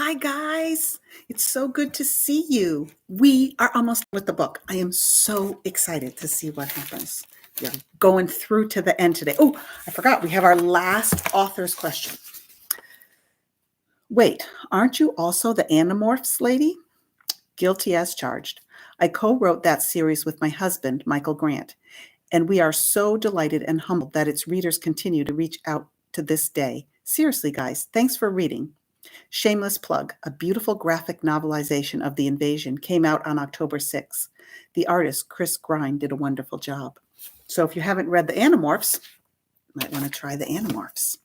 Hi, guys. It's so good to see you. We are almost with the book. I am so excited to see what happens. We're going through to the end today. Oh, I forgot. We have our last author's question. Wait, aren't you also the Animorphs lady? Guilty as charged. I co-wrote that series with my husband, Michael Grant, and we are so delighted and humbled that its readers continue to reach out to this day. Seriously, guys, thanks for reading. Shameless plug, a beautiful graphic novelization of The Invasion came out on October 6th. The artist, Chris Grind, did a wonderful job. So if you haven't read the Animorphs, you might want to try the Animorphs.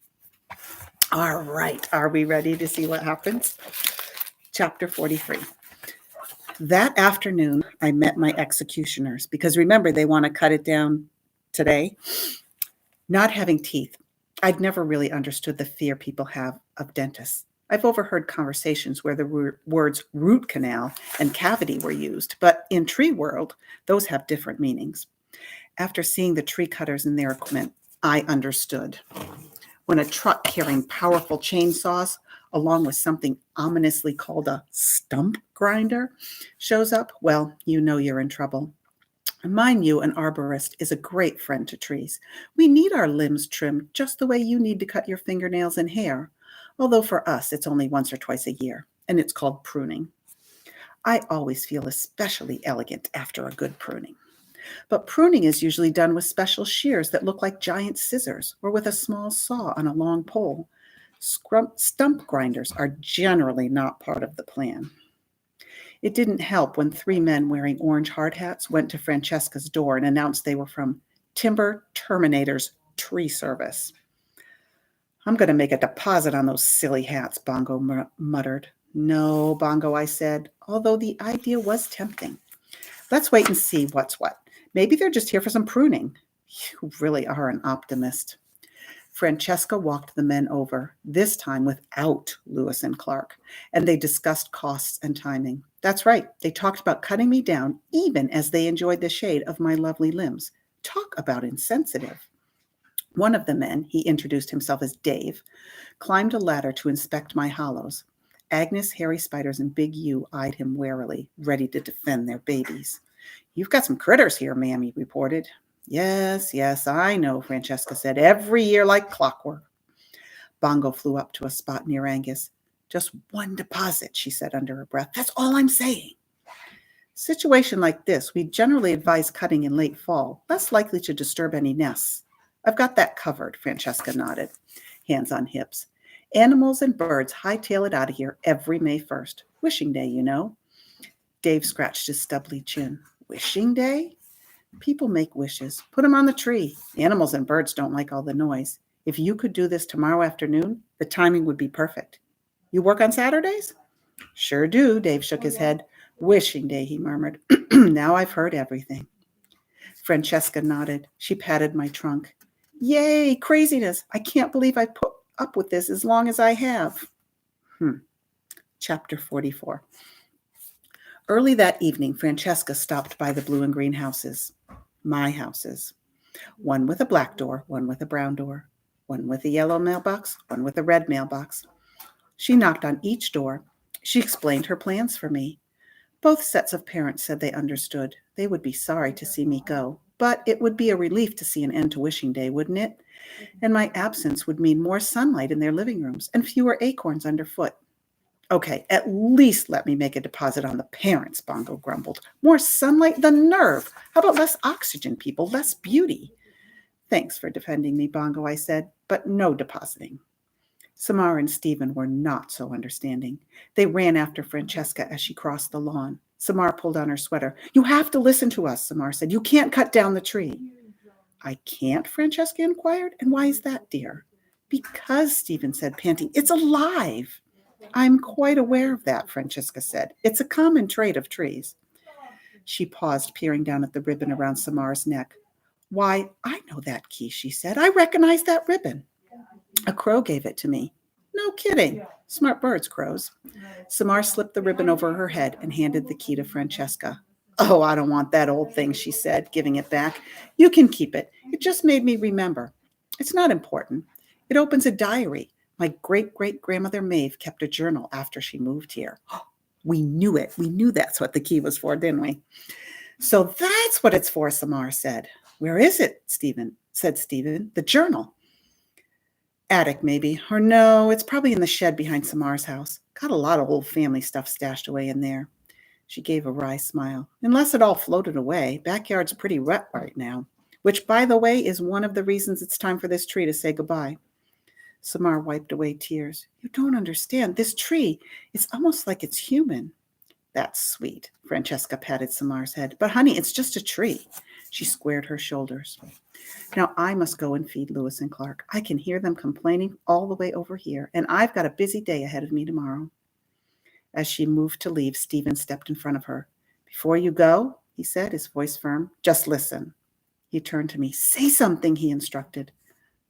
All right, are we ready to see what happens? Chapter 43. That afternoon, I met my executioners because remember, they want to cut it down today. Not having teeth, I'd never really understood the fear people have of dentists. I've overheard conversations where the words root canal and cavity were used, but in tree world, those have different meanings. After seeing the tree cutters and their equipment, I understood. When a truck carrying powerful chainsaws, along with something ominously called a stump grinder, shows up, well, you know you're in trouble. Mind you, an arborist is a great friend to trees. We need our limbs trimmed just the way you need to cut your fingernails and hair, although for us it's only once or twice a year, and it's called pruning. I always feel especially elegant after a good pruning. But pruning is usually done with special shears that look like giant scissors or with a small saw on a long pole. Stump grinders are generally not part of the plan. It didn't help when three men wearing orange hard hats went to Francesca's door and announced they were from Timber Terminator's Tree Service. I'm going to make a deposit on those silly hats, Bongo muttered. No, Bongo, I said, although the idea was tempting. Let's wait and see what's what. Maybe they're just here for some pruning. You really are an optimist. Francesca walked the men over, this time without Lewis and Clark, and they discussed costs and timing. That's right, they talked about cutting me down even as they enjoyed the shade of my lovely limbs. Talk about insensitive. One of the men, he introduced himself as Dave, climbed a ladder to inspect my hollows. Agnes, Harry Spiders, and Big U eyed him warily, ready to defend their babies. You've got some critters here, ma'am, he reported. Yes, I know, Francesca said, every year like clockwork. Bongo flew up to a spot near Angus. Just one deposit, she said under her breath. That's all I'm saying. Situation like this, we generally advise cutting in late fall, less likely to disturb any nests. I've got that covered, Francesca nodded, hands on hips. Animals and birds hightail it out of here every May 1st. Wishing Day, you know. Dave scratched his stubbly chin. Wishing Day? People make wishes. Put them on the tree. Animals and birds don't like all the noise. If you could do this tomorrow afternoon, the timing would be perfect. You work on Saturdays? Sure do, Dave shook his head. Wishing Day, he murmured. Now I've heard everything. Francesca nodded. She patted my trunk. Yay, craziness. I can't believe I put up with this as long as I have. Chapter 44. Early that evening, Francesca stopped by the blue and green houses. My houses. One with a black door, one with a brown door. One with a yellow mailbox, one with a red mailbox. She knocked on each door. She explained her plans for me. Both sets of parents said they understood. They would be sorry to see me go, but it would be a relief to see an end to Wishing Day, wouldn't it? And my absence would mean more sunlight in their living rooms and fewer acorns underfoot. Okay, at least let me make a deposit on the parents, Bongo grumbled. More sunlight, the nerve. How about less oxygen, people, less beauty? Thanks for defending me, Bongo, I said, but no depositing. Samar and Stephen were not so understanding. They ran after Francesca as she crossed the lawn. Samar pulled on her sweater. You have to listen to us, Samar said. You can't cut down the tree. I can't, Francesca inquired. And why is that, dear? Because, Stephen said, panting, it's alive. I'm quite aware of that, Francesca said. It's a common trait of trees. She paused, peering down at the ribbon around Samar's neck. Why, I know that key, she said. I recognize that ribbon. A crow gave it to me. No kidding. Smart birds, crows. Samar slipped the ribbon over her head and handed the key to Francesca. Oh, I don't want that old thing, she said, giving it back. You can keep it. It just made me remember. It's not important. It opens a diary. My great-great-grandmother Maeve kept a journal after she moved here. We knew it. We knew that's what the key was for, didn't we? So that's what it's for, Samar said. Where is it, said Stephen. The journal. Attic, maybe. Or no, it's probably in the shed behind Samar's house. Got a lot of old family stuff stashed away in there. She gave a wry smile. Unless it all floated away. Backyard's pretty wet right now. Which, by the way, is one of the reasons it's time for this tree to say goodbye. Samar wiped away tears. You don't understand. This tree, it's almost like it's human. That's sweet. Francesca patted Samar's head. But honey, it's just a tree. She squared her shoulders. Now I must go and feed Lewis and Clark. I can hear them complaining all the way over here, and I've got a busy day ahead of me tomorrow. As she moved to leave, Stephen stepped in front of her. Before you go, he said, his voice firm, just listen. He turned to me. Say something, he instructed.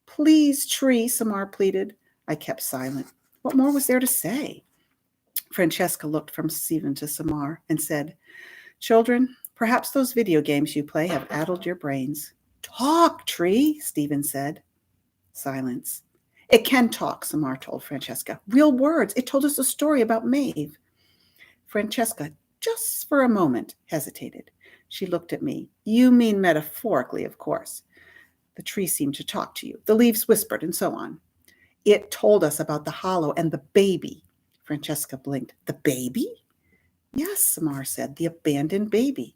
Please, Tree, Samar pleaded. I kept silent. What more was there to say? Francesca looked from Stephen to Samar and said, Children, perhaps those video games you play have addled your brains. Talk, Tree, Stephen said. Silence. It can talk, Samar told Francesca. Real words. It told us a story about Maeve. Francesca, just for a moment, hesitated. She looked at me. You mean metaphorically, of course. The tree seemed to talk to you. The leaves whispered, and so on. It told us about the hollow and the baby. Francesca blinked. The baby? Yes, Samar said, the abandoned baby.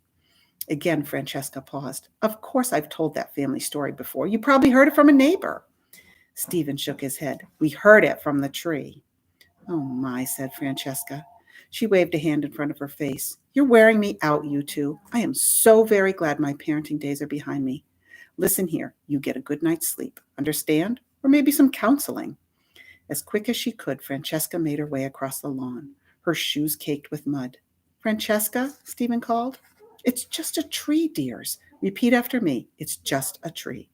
Again, Francesca paused. Of course I've told that family story before. You probably heard it from a neighbor. Stephen shook his head. We heard it from the tree. Oh my, said Francesca. She waved a hand in front of her face. You're wearing me out, you two. I am so very glad my parenting days are behind me. Listen here, you get a good night's sleep. Understand? Or maybe some counseling. As quick as she could, Francesca made her way across the lawn, her shoes caked with mud. Francesca, Stephen called. It's just a tree, dears. Repeat after me. It's just a tree.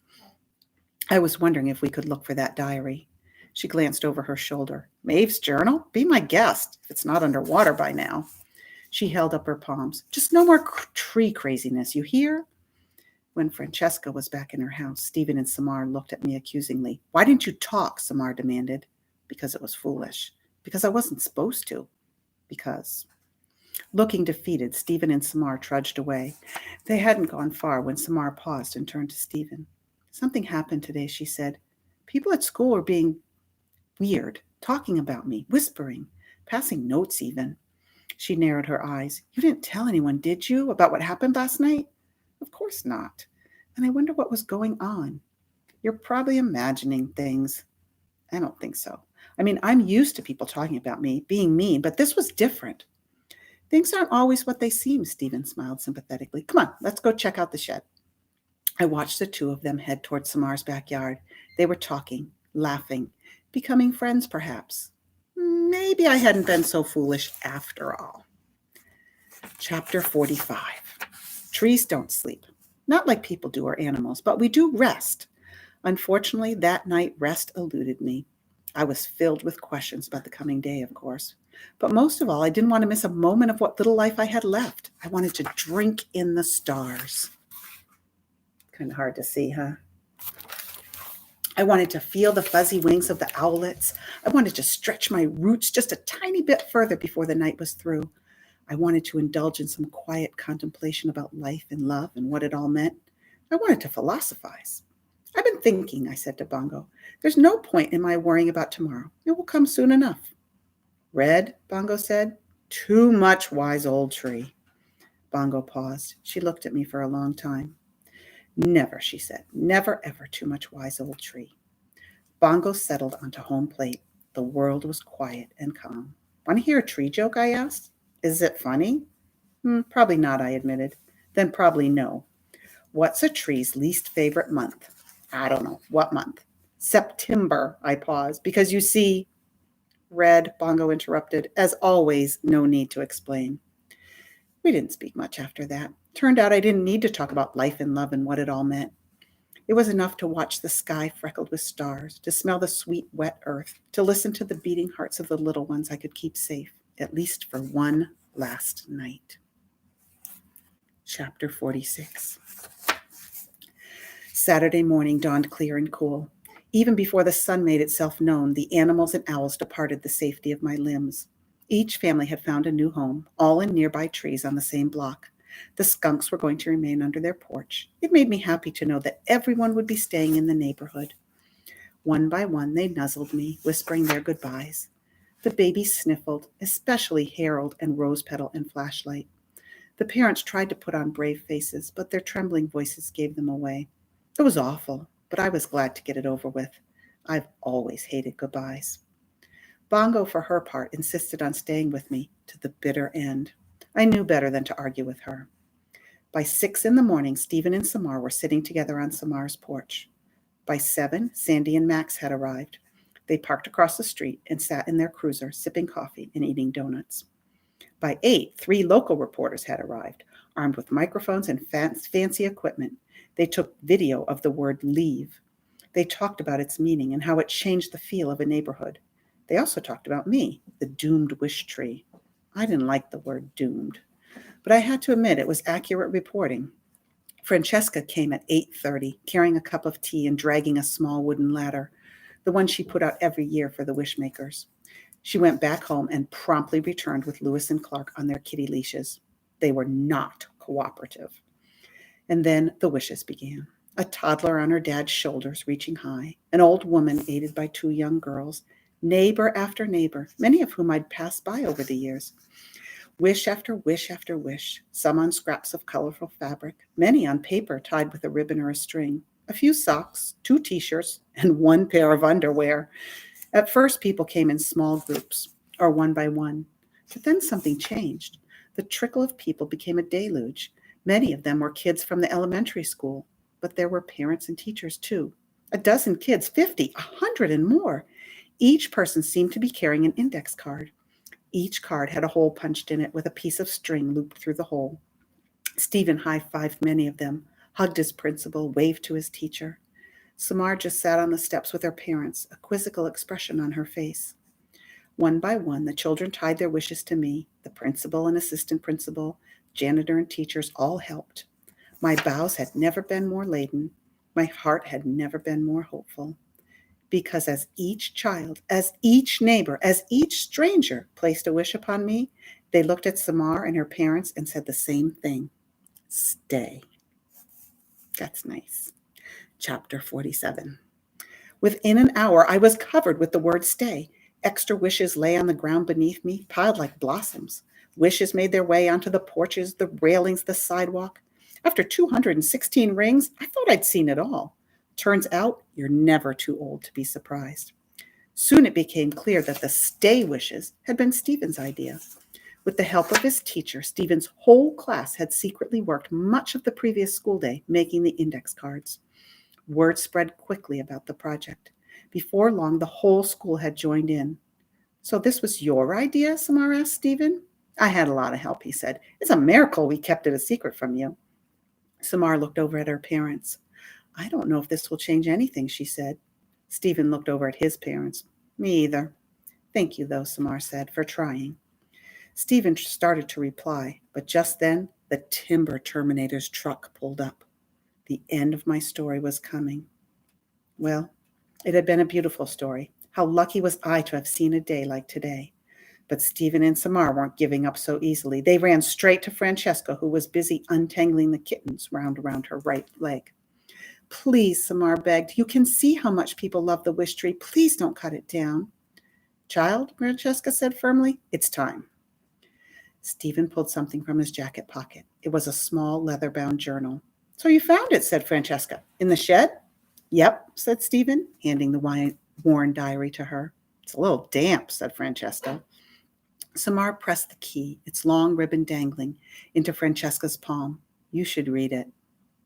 I was wondering if we could look for that diary. She glanced over her shoulder. Maeve's journal? Be my guest, if it's not underwater by now. She held up her palms. Just no more tree craziness, you hear? When Francesca was back in her house, Stephen and Samar looked at me accusingly. Why didn't you talk? Samar demanded. Because it was foolish. Because I wasn't supposed to. Because. Looking defeated, Stephen and Samar trudged away. They hadn't gone far when Samar paused and turned to Stephen. Something happened today, she said. People at school are being weird, talking about me, whispering, passing notes even. She narrowed her eyes. You didn't tell anyone, did you, about what happened last night? Of course not. And I wonder what was going on. You're probably imagining things. I don't think so. I mean, I'm used to people talking about me, being mean, but this was different. Things aren't always what they seem, Stephen smiled sympathetically. Come on, let's go check out the shed. I watched the two of them head toward Samar's backyard. They were talking, laughing, becoming friends perhaps. Maybe I hadn't been so foolish after all. Chapter 45. Trees don't sleep. Not like people do or animals, but we do rest. Unfortunately, that night rest eluded me. I was filled with questions about the coming day, of course. But most of all, I didn't want to miss a moment of what little life I had left. I wanted to drink in the stars. Kind of hard to see, huh? I wanted to feel the fuzzy wings of the owlets. I wanted to stretch my roots just a tiny bit further before the night was through. I wanted to indulge in some quiet contemplation about life and love and what it all meant. I wanted to philosophize. I've been thinking, I said to Bongo. There's no point in my worrying about tomorrow. It will come soon enough. Red, Bongo said. Too much, wise old tree. Bongo paused. She looked at me for a long time. Never, she said. Never, ever too much, wise old tree. Bongo settled onto home plate. The world was quiet and calm. Want to hear a tree joke? I asked. Is it funny? Probably not, I admitted. Then probably no. What's a tree's least favorite month? I don't know. What month? September, I paused. Because you see, Red, Bongo interrupted. As always, no need to explain. We didn't speak much after that. Turned out I didn't need to talk about life and love and what it all meant. It was enough to watch the sky freckled with stars, to smell the sweet, wet earth, to listen to the beating hearts of the little ones I could keep safe, at least for one last night. Chapter 46. Saturday morning dawned clear and cool. Even before the sun made itself known, the animals and owls departed the safety of my limbs. Each family had found a new home, all in nearby trees on the same block. The skunks were going to remain under their porch. It made me happy to know that everyone would be staying in the neighborhood. One by one, they nuzzled me, whispering their goodbyes. The babies sniffled, especially Harold and Rose Petal and Flashlight. The parents tried to put on brave faces, but their trembling voices gave them away. It was awful, but I was glad to get it over with. I've always hated goodbyes. Bongo, for her part, insisted on staying with me to the bitter end. I knew better than to argue with her. By 6 in the morning, Stephen and Samar were sitting together on Samar's porch. By 7, Sandy and Max had arrived. They parked across the street and sat in their cruiser, sipping coffee and eating donuts. By 8, 3 local reporters had arrived, armed with microphones and fancy equipment. They took video of the word leave. They talked about its meaning and how it changed the feel of a neighborhood. They also talked about me, the doomed Wishtree. I didn't like the word doomed, but I had to admit it was accurate reporting. Francesca came at 8:30, carrying a cup of tea and dragging a small wooden ladder, the one she put out every year for the wishmakers. She went back home and promptly returned with Lewis and Clark on their kitty leashes. They were not cooperative. And then the wishes began. A toddler on her dad's shoulders, reaching high, an old woman aided by 2 young girls, neighbor after neighbor, many of whom I'd passed by over the years. Wish after wish after wish, some on scraps of colorful fabric, many on paper tied with a ribbon or a string, a few socks, 2 t-shirts, and 1 pair of underwear. At first, people came in small groups, or one by one. But then something changed. The trickle of people became a deluge. Many of them were kids from the elementary school, but there were parents and teachers too. A dozen kids, 50, 100 and more. Each person seemed to be carrying an index card. Each card had a hole punched in it with a piece of string looped through the hole. Stephen high-fived many of them, hugged his principal, waved to his teacher. Samar just sat on the steps with her parents, a quizzical expression on her face. One by one, the children tied their wishes to me. The principal and assistant principal, janitor and teachers all helped. My bows had never been more laden. My heart had never been more hopeful. Because as each child, as each neighbor, as each stranger placed a wish upon me, they looked at Samar and her parents and said the same thing. Stay. That's nice. Chapter 47. Within an hour, I was covered with the word stay. Extra wishes lay on the ground beneath me, piled like blossoms. Wishes made their way onto the porches, the railings, the sidewalk. After 216 rings, I thought I'd seen it all. Turns out, you're never too old to be surprised. Soon it became clear that the stay wishes had been Stephen's idea. With the help of his teacher, Stephen's whole class had secretly worked much of the previous school day making the index cards. Word spread quickly about the project. Before long, the whole school had joined in. So this was your idea, Samar asked Stephen. I had a lot of help, he said. It's a miracle we kept it a secret from you. Samar looked over at her parents. I don't know if this will change anything, she said. Stephen looked over at his parents. Me either. Thank you, though, Samar said, for trying. Stephen started to reply, but just then the timber terminator's truck pulled up. The end of my story was coming. Well, it had been a beautiful story. How lucky was I to have seen a day like today. But Stephen and Samar weren't giving up so easily. They ran straight to Francesca, who was busy untangling the kittens wound around her right leg. Please, Samar begged, you can see how much people love the Wishtree. Please don't cut it down. Child, Francesca said firmly, it's time. Stephen pulled something from his jacket pocket. It was a small leather-bound journal. So you found it, said Francesca. In the shed? Yep, said Stephen, handing the worn diary to her. It's a little damp, said Francesca. Samar pressed the key, its long ribbon dangling, into Francesca's palm. You should read it.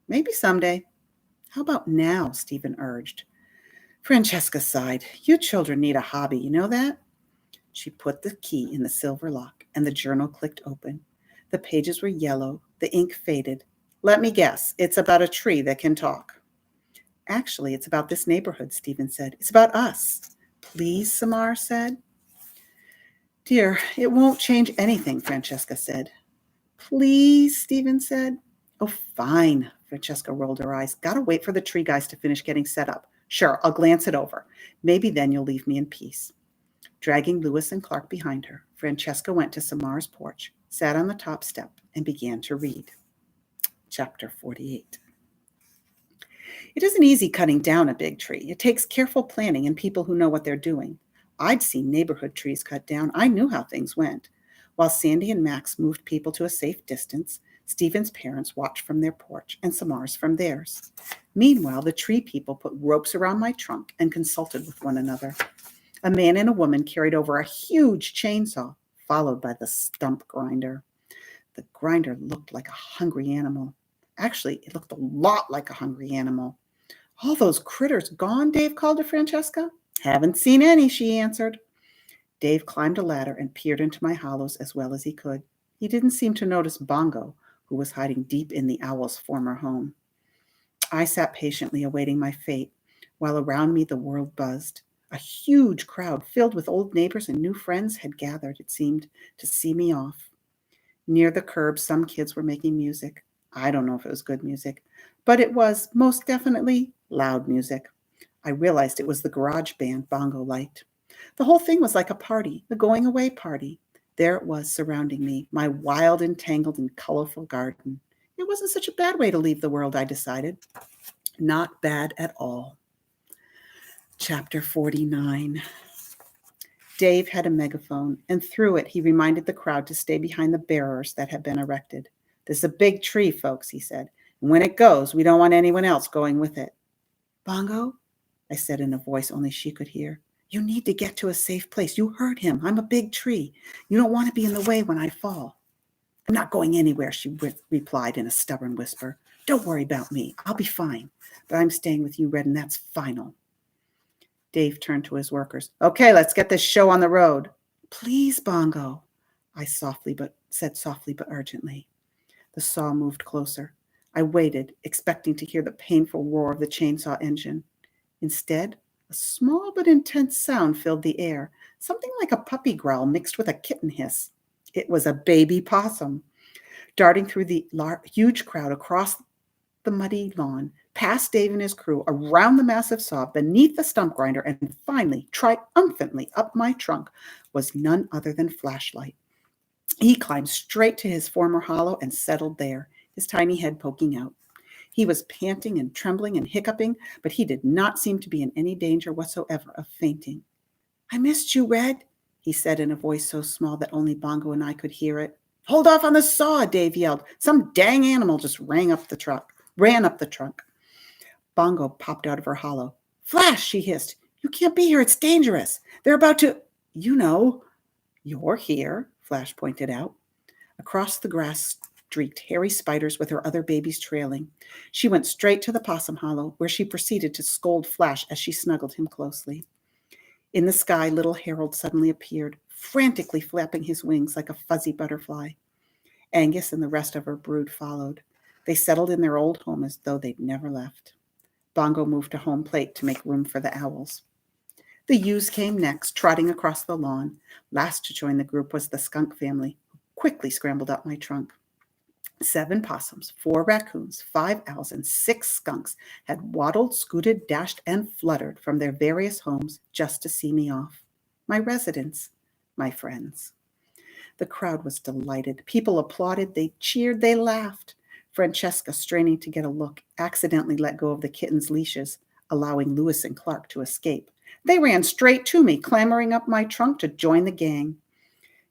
Maybe someday. How about now? Stephen urged. Francesca sighed. You children need a hobby, you know that? She put the key in the silver lock, and the journal clicked open. The pages were yellow, the ink faded. Let me guess, it's about a tree that can talk. Actually, it's about this neighborhood, Stephen said. It's about us. Please, Samar said. Dear, it won't change anything, Francesca said. Please, Stephen said. Oh, fine, Francesca rolled her eyes. Gotta wait for the tree guys to finish getting set up. Sure, I'll glance it over. Maybe then you'll leave me in peace. Dragging Lewis and Clark behind her, Francesca went to Samar's porch, sat on the top step, and began to read. Chapter 48. It isn't easy cutting down a big tree. It takes careful planning and people who know what they're doing. I'd seen neighborhood trees cut down. I knew how things went. While Sandy and Max moved people to a safe distance, Stephen's parents watched from their porch and Samar's from theirs. Meanwhile, the tree people put ropes around my trunk and consulted with one another. A man and a woman carried over a huge chainsaw, followed by the stump grinder. The grinder looked like a hungry animal. Actually, it looked a lot like a hungry animal. All those critters gone? Dave called to Francesca. Haven't seen any, she answered. Dave climbed a ladder and peered into my hollows as well as he could. He didn't seem to notice Bongo, who was hiding deep in the owl's former home. I sat patiently awaiting my fate, while around me the world buzzed. A huge crowd filled with old neighbors and new friends had gathered, it seemed, to see me off. Near the curb, some kids were making music. I don't know if it was good music, but it was most definitely loud music. I realized it was the garage band Bongo liked. The whole thing was like a party, a going-away party. There it was surrounding me, my wild, entangled, and colorful garden. It wasn't such a bad way to leave the world, I decided. Not bad at all. Chapter 49. Dave had a megaphone, and through it he reminded the crowd to stay behind the barriers that had been erected. This is a big tree, folks, he said. And when it goes, we don't want anyone else going with it. Bongo, I said in a voice only she could hear, you need to get to a safe place. You heard him. I'm a big tree. You don't want to be in the way when I fall. I'm not going anywhere, she replied in a stubborn whisper. Don't worry about me. I'll be fine. But I'm staying with you, Red, and that's final. Dave turned to his workers. Okay, let's get this show on the road. Please, Bongo, I said softly but urgently. The saw moved closer. I waited, expecting to hear the painful roar of the chainsaw engine. Instead, a small but intense sound filled the air, something like a puppy growl mixed with a kitten hiss. It was a baby possum. Darting through the huge crowd across the muddy lawn, past Dave and his crew, around the massive saw, beneath the stump grinder, and finally, triumphantly up my trunk, was none other than Flashlight. He climbed straight to his former hollow and settled there, his tiny head poking out. He was panting and trembling and hiccuping, but he did not seem to be in any danger whatsoever of fainting. I missed you, Red, he said in a voice so small that only Bongo and I could hear it. Hold off on the saw, Dave yelled. Some dang animal just ran up the trunk. Bongo popped out of her hollow. Flash, she hissed. You can't be here. It's dangerous. They're about to... You know. You're here, Flash pointed out. Across the grass streaked hairy spiders with her other babies trailing. She went straight to the possum hollow, where she proceeded to scold Flash as she snuggled him closely. In the sky, little Harold suddenly appeared, frantically flapping his wings like a fuzzy butterfly. Angus and the rest of her brood followed. They settled in their old home as though they'd never left. Bongo moved to home plate to make room for the owls. The ewes came next, trotting across the lawn. Last to join the group was the skunk family, who quickly scrambled up my trunk. 7 possums, 4 raccoons, 5 owls, and 6 skunks had waddled, scooted, dashed, and fluttered from their various homes just to see me off. My residents, my friends. The crowd was delighted. People applauded, they cheered, they laughed. Francesca, straining to get a look, accidentally let go of the kitten's leashes, allowing Lewis and Clark to escape. They ran straight to me, clambering up my trunk to join the gang.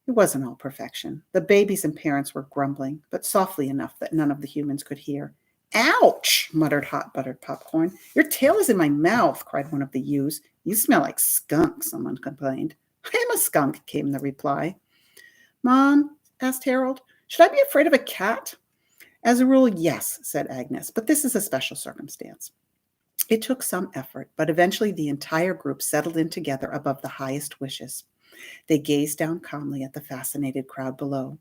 It wasn't all perfection. The babies and parents were grumbling, but softly enough that none of the humans could hear. Ouch, muttered Hot Buttered Popcorn. Your tail is in my mouth, cried one of the ewes. You smell like skunk, someone complained. I am a skunk, came the reply. Mom, asked Harold, should I be afraid of a cat? As a rule, yes, said Agnes, but this is a special circumstance. It took some effort, but eventually the entire group settled in together above the highest wishes. They gazed down calmly at the fascinated crowd below.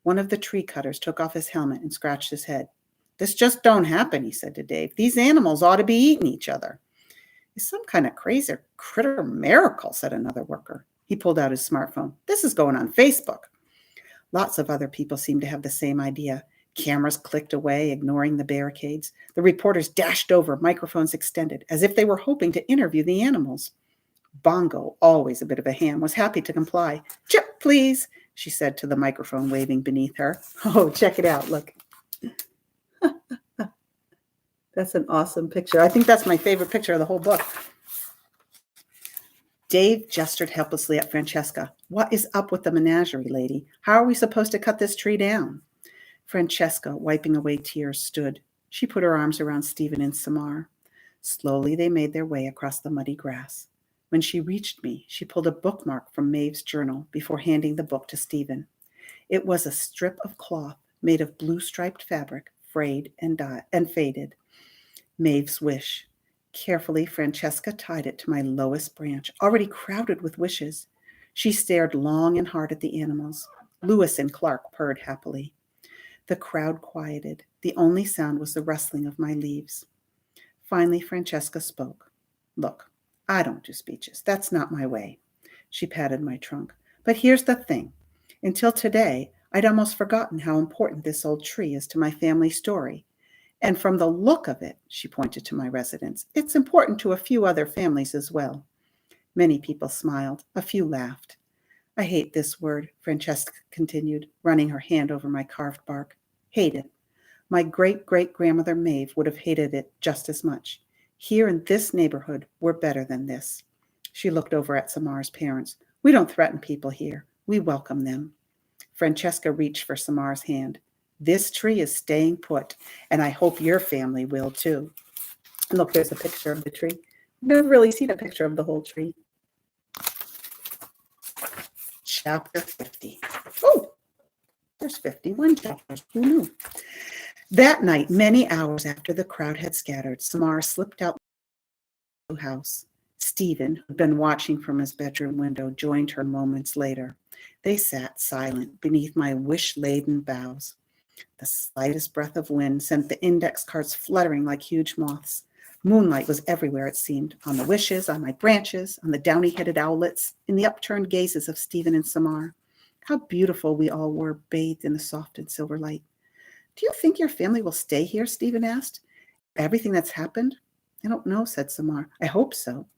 One of the tree cutters took off his helmet and scratched his head. This just don't happen, he said to Dave. These animals ought to be eating each other. It's some kind of crazy critter miracle, said another worker. He pulled out his smartphone. This is going on Facebook. Lots of other people seemed to have the same idea. Cameras clicked away, ignoring the barricades. The reporters dashed over, microphones extended, as if they were hoping to interview the animals. Bongo, always a bit of a ham, was happy to comply. "Chip, please," she said to the microphone waving beneath her. Oh, check it out. Look. That's an awesome picture. I think that's my favorite picture of the whole book. Dave gestured helplessly at Francesca. "What is up with the menagerie, lady? How are we supposed to cut this tree down?" Francesca, wiping away tears, stood. She put her arms around Stephen and Samar. Slowly they made their way across the muddy grass. When she reached me, she pulled a bookmark from Maeve's journal before handing the book to Stephen. It was a strip of cloth made of blue striped fabric, frayed and faded. Maeve's wish. Carefully, Francesca tied it to my lowest branch, already crowded with wishes. She stared long and hard at the animals. Lewis and Clark purred happily. The crowd quieted. The only sound was the rustling of my leaves. Finally, Francesca spoke. "Look, I don't do speeches. That's not my way." She patted my trunk. "But here's the thing. Until today, I'd almost forgotten how important this old tree is to my family story. And from the look of it," she pointed to my residence, "it's important to a few other families as well." Many people smiled. A few laughed. "I hate this word," Francesca continued, running her hand over my carved bark. "Hate it. My great-great-grandmother Maeve would have hated it just as much. Here in this neighborhood, we're better than this." She looked over at Samar's parents. "We don't threaten people here. We welcome them." Francesca reached for Samar's hand. "This tree is staying put, and I hope your family will too." Look, there's a picture of the tree. I've never really seen a picture of the whole tree. Chapter 50. Oh, there's 51 chapters. Who knew? That night, many hours after the crowd had scattered, Samar slipped out the house. Stephen, who'd been watching from his bedroom window, joined her moments later. They sat silent beneath my wish-laden boughs. The slightest breath of wind sent the index cards fluttering like huge moths. Moonlight was everywhere, it seemed, on the wishes, on my branches, on the downy-headed owlets, in the upturned gazes of Stephen and Samar. How beautiful we all were, bathed in the soft and silver light. "Do you think your family will stay here?" Stephen asked. "Everything that's happened?" "I don't know," said Samar. "I hope so."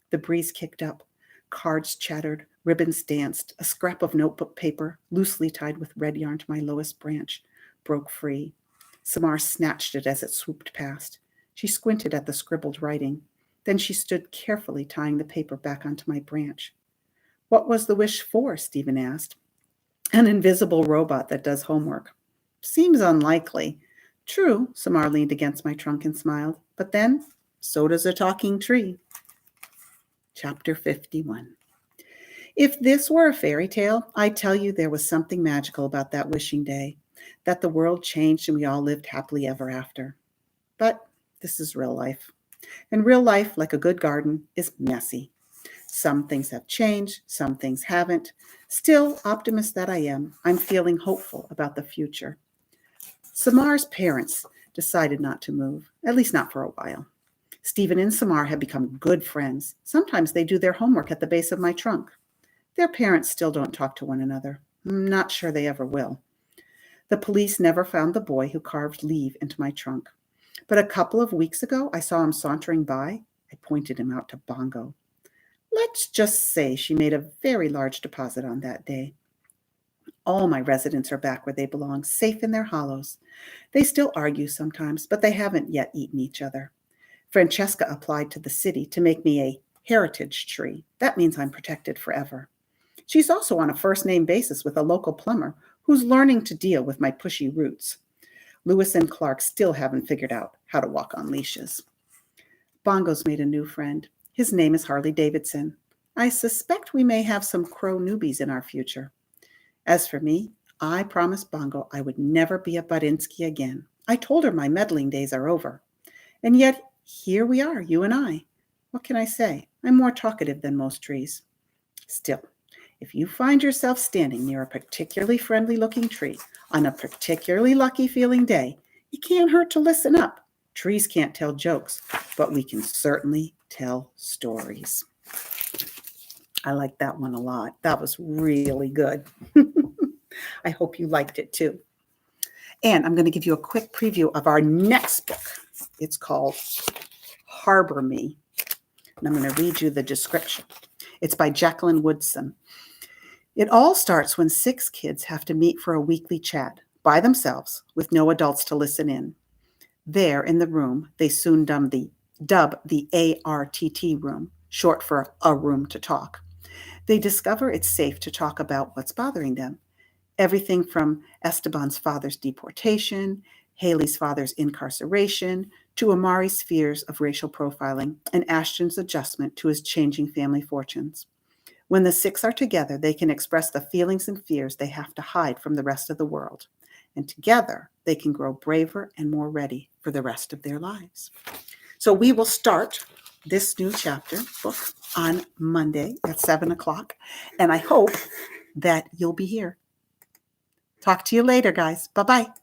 The breeze kicked up. Cards chattered, ribbons danced. A scrap of notebook paper, loosely tied with red yarn to my lowest branch, broke free. Samar snatched it as it swooped past. She squinted at the scribbled writing. Then she stood carefully tying the paper back onto my branch. "What was the wish for?" Stephen asked. "An invisible robot that does homework." "Seems unlikely." "True," Samar leaned against my trunk and smiled. "But then, so does a talking tree." Chapter 51. If this were a fairy tale, I'd tell you there was something magical about that wishing day, that the world changed and we all lived happily ever after. But this is real life. And real life, like a good garden, is messy. Some things have changed, some things haven't. Still, optimist that I am, I'm feeling hopeful about the future. Samar's parents decided not to move, at least not for a while. Stephen and Samar have become good friends. Sometimes they do their homework at the base of my trunk. Their parents still don't talk to one another. I'm not sure they ever will. The police never found the boy who carved leave into my trunk. But a couple of weeks ago, I saw him sauntering by. I pointed him out to Bongo. Let's just say she made a very large deposit on that day. All my residents are back where they belong, safe in their hollows. They still argue sometimes, but they haven't yet eaten each other. Francesca applied to the city to make me a heritage tree. That means I'm protected forever. She's also on a first-name basis with a local plumber who's learning to deal with my pushy roots. Lewis and Clark still haven't figured out how to walk on leashes. Bongo's made a new friend. His name is Harley Davidson. I suspect we may have some crow newbies in our future. As for me, I promised Bongo I would never be a Budinsky again. I told her my meddling days are over. And yet, here we are, you and I. What can I say? I'm more talkative than most trees. Still, if you find yourself standing near a particularly friendly-looking tree on a particularly lucky-feeling day, it can't hurt to listen up. Trees can't tell jokes, but we can certainly tell stories. I like that one a lot. That was really good. I hope you liked it too. And I'm going to give you a quick preview of our next book. It's called Harbor Me. And I'm going to read you the description. It's by Jacqueline Woodson. It all starts when 6 kids have to meet for a weekly chat by themselves with no adults to listen in. There in the room, they soon dub the ARTT room, short for a room to talk. They discover it's safe to talk about what's bothering them. Everything from Esteban's father's deportation, Haley's father's incarceration, to Amari's fears of racial profiling, and Ashton's adjustment to his changing family fortunes. When the 6 are together, they can express the feelings and fears they have to hide from the rest of the world. And together, they can grow braver and more ready for the rest of their lives. So we will start this new chapter book on Monday at 7 o'clock. And I hope that you'll be here. Talk to you later, guys. Bye-bye.